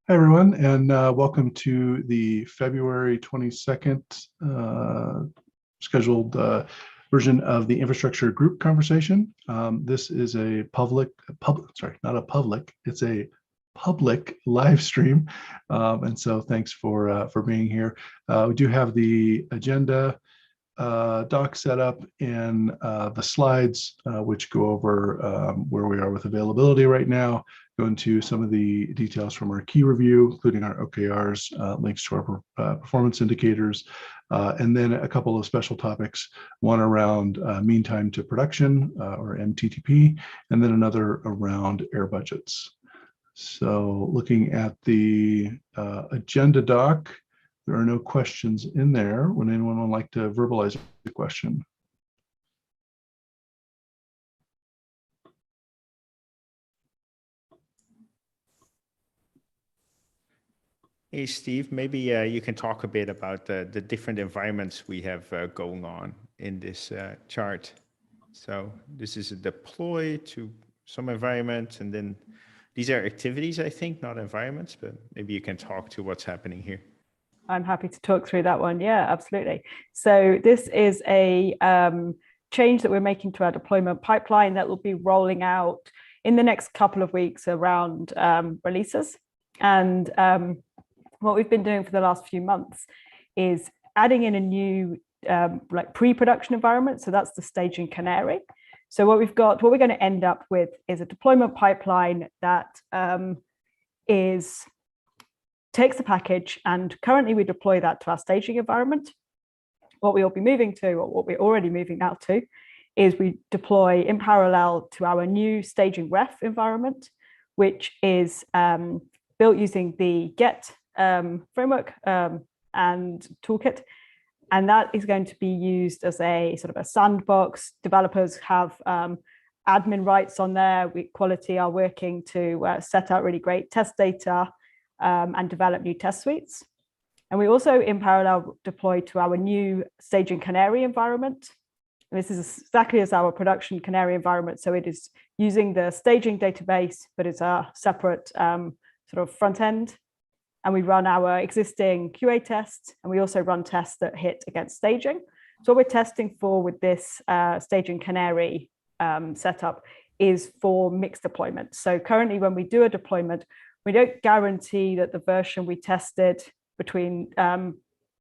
Hi, everyone, and welcome to the February 22nd scheduled version of the infrastructure group conversation. This is a not a public, it's a public live stream. And so thanks for being here. We do have the agenda doc set up and the slides, which go over where we are with availability right now, go into some of the details from our key review, including our OKRs, links to our performance indicators, and then a couple of special topics, one around mean time to production, or MTTP, and then another around air budgets. So looking at the agenda doc, there are no questions in there. Would anyone like to verbalize the question? Hey, Steve, maybe you can talk a bit about the different environments we have going on in this chart. So this is a deploy to some environment, and then these are activities, I think, not environments, but maybe you can talk to what's happening here. I'm happy to talk through that one. Yeah, absolutely. So this is a change that we're making to our deployment pipeline that will be rolling out in the next couple of weeks around releases. And what we've been doing for the last few months is adding in a new like pre-production environment. So that's the staging Canary. So what we're going to end up with is a deployment pipeline that takes the package, and currently we deploy that to our staging environment. What we will be moving to, or what we're already moving now to, is we deploy in parallel to our new staging ref environment, which is built using the Get framework and toolkit. And that is going to be used as a sort of a sandbox. Developers have admin rights on there. Quality are working to set out really great test data and develop new test suites. And we also in parallel deploy to our new staging Canary environment. And this is exactly as our production Canary environment. So it is using the staging database, but it's a separate sort of front end. And we run our existing QA tests, and we also run tests that hit against staging. So what we're testing for with this staging Canary setup is for mixed deployment. So currently when we do a deployment, we don't guarantee that the version we tested between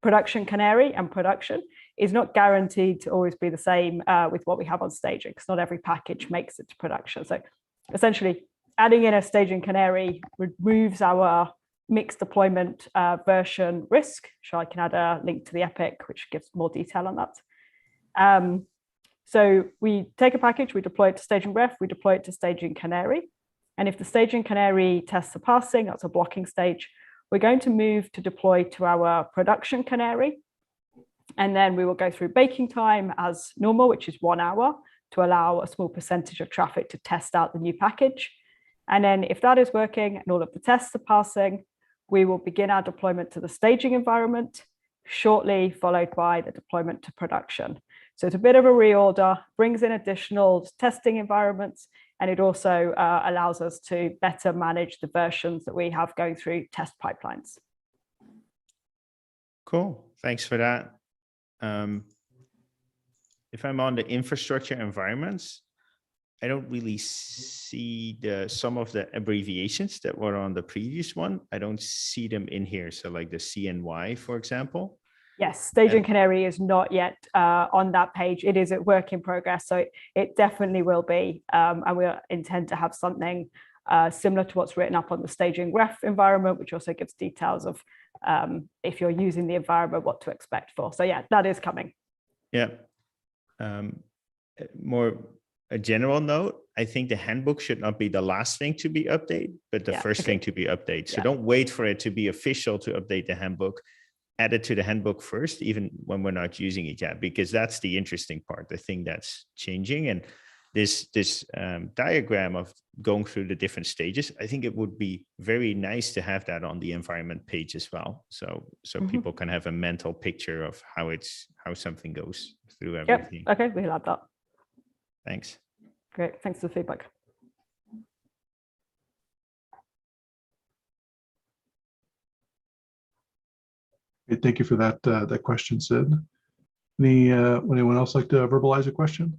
production Canary and production is not guaranteed to always be the same with what we have on staging, because not every package makes it to production. So essentially adding in a staging Canary removes our mixed deployment version risk. So I can add a link to the epic, which gives more detail on that. So we take a package, we deploy it to staging ref, we deploy it to staging Canary. And if the staging Canary tests are passing, that's a blocking stage, we're going to move to deploy to our production Canary. And then we will go through baking time as normal, which is 1 hour, to allow a small percentage of traffic to test out the new package. And then if that is working and all of the tests are passing, we will begin our deployment to the staging environment, shortly followed by the deployment to production. So it's a bit of a reorder, brings in additional testing environments, and it also allows us to better manage the versions that we have going through test pipelines. Cool, thanks for that. If I'm on the infrastructure environments, I don't really see some of the abbreviations that were on the previous one. I don't see them in here. So like the CNY, for example. Yes, staging Canary is not yet on that page. It is a work in progress, so it definitely will be. And we intend to have something similar to what's written up on the staging ref environment, which also gives details of if you're using the environment, what to expect for. So yeah, that is coming. Yeah. More a general note, I think the handbook should not be the last thing to be updated, but the first thing to be updated. So don't wait for it to be official to update the handbook. Add it to the handbook first, even when we're not using it yet, because that's the interesting part. The thing that's changing, and this diagram of going through the different stages, I think it would be very nice to have that on the environment page as well, so people can have a mental picture of how something goes through everything. Okay, we'll add that. Thanks. Great, thanks for the feedback. Okay, thank you for that that question, Sid. Anyone else like to verbalize a question?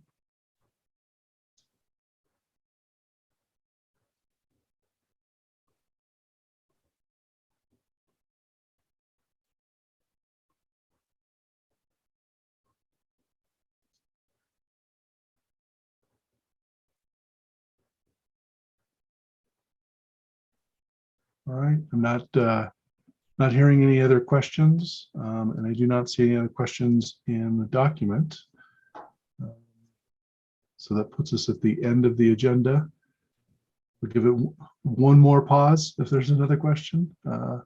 All right, I'm not hearing any other questions, and I do not see any other questions in the document. So that puts us at the end of the agenda. We'll give it one more pause if there's another question. And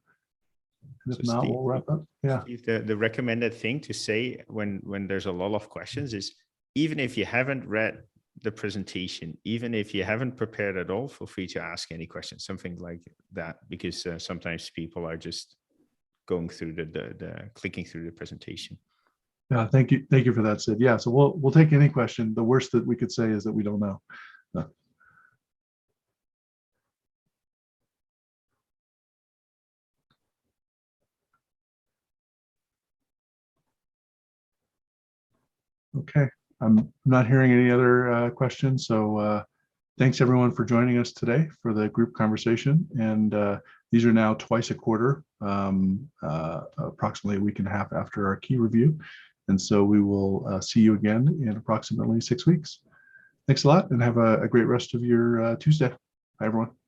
if So not, Steve, we'll wrap up. Yeah. Steve, the recommended thing to say when there's a lot of questions is, even if you haven't read the presentation, even if you haven't prepared at all, feel free to ask any questions, something like that, because sometimes people are just going through the clicking through the presentation. Yeah, thank you for that, Sid. Yeah, so we'll take any question. The worst that we could say is that we don't know. Okay, I'm not hearing any other questions. So thanks everyone for joining us today for the group conversation. And these are now twice a quarter, approximately a week and a half after our key review. And so we will see you again in approximately 6 weeks. Thanks a lot and have a great rest of your Tuesday. Bye, everyone.